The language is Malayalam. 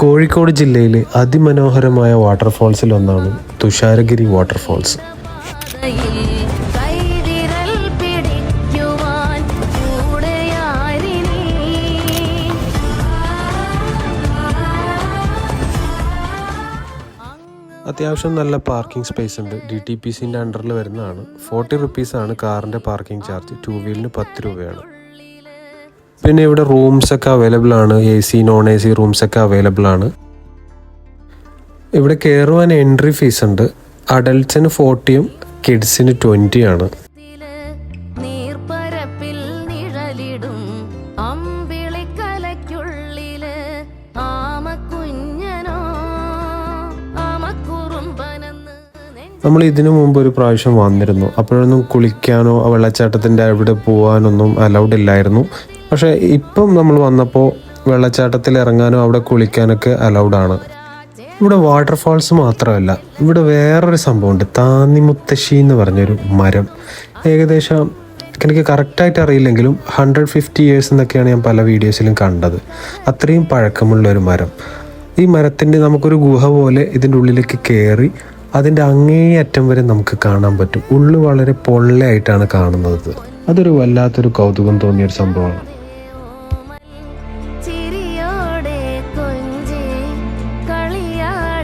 കോഴിക്കോട് ജില്ലയിലെ അതിമനോഹരമായ വാട്ടർഫാൾസിൽ ഒന്നാണ് തുഷാരഗിരി വാട്ടർഫാൾസ്. അത്യാവശ്യം നല്ല പാർക്കിംഗ് സ്പേസ് ഉണ്ട്. DTPCൻ്റെ അണ്ടറിൽ വരുന്നതാണ്. 40 റുപ്പീസാണ് കാറിൻ്റെ പാർക്കിംഗ് ചാർജ്. 2 വീലിന് 10 രൂപയാണ്. പിന്നെ ഇവിടെ റൂംസൊക്കെ അവൈലബിൾ ആണ്. AC നോൺ AC റൂംസൊക്കെ അവൈലബിൾ ആണ്. ഇവിടെ കയറുവാൻ എൻട്രി ഫീസ് ഉണ്ട്. അഡൽട്ട്സിന് 40യും കിഡ്സിന് 20 ആണ്. നമ്മൾ ഇതിനു മുമ്പ് ഒരു പ്രാവശ്യം വന്നിരുന്നു. അപ്പോഴൊന്നും കുളിക്കാനോ വെള്ളച്ചാട്ടത്തിൻ്റെ അവിടെ പോകാനൊന്നും അലൗഡ് ഇല്ലായിരുന്നു. പക്ഷേ ഇപ്പം നമ്മൾ വന്നപ്പോൾ വെള്ളച്ചാട്ടത്തിൽ ഇറങ്ങാനോ അവിടെ കുളിക്കാനൊക്കെ അലൗഡാണ്. ഇവിടെ വാട്ടർഫാൾസ് മാത്രമല്ല, ഇവിടെ വേറൊരു സംഭവമുണ്ട്. താന്നിമുത്തശ്ശി എന്ന് പറഞ്ഞൊരു മരം. ഏകദേശം എനിക്ക് കറക്റ്റായിട്ട് അറിയില്ലെങ്കിലും 150 ഇയേഴ്സ് എന്നൊക്കെയാണ് ഞാൻ പല വീഡിയോസിലും കണ്ടത്. അത്രയും പഴക്കമുള്ളൊരു മരം. ഈ മരത്തിൻ്റെ നമുക്കൊരു ഗുഹ പോലെ ഇതിൻ്റെ ഉള്ളിലേക്ക് കയറി അതിൻ്റെ അങ്ങേയറ്റം വരെ നമുക്ക് കാണാൻ പറ്റും. ഉള്ളു വളരെ പൊള്ളയായിട്ടാണ് കാണുന്നത്. അതൊരു വല്ലാത്തൊരു കൗതുകം തോന്നിയൊരു സംഭവമാണ്.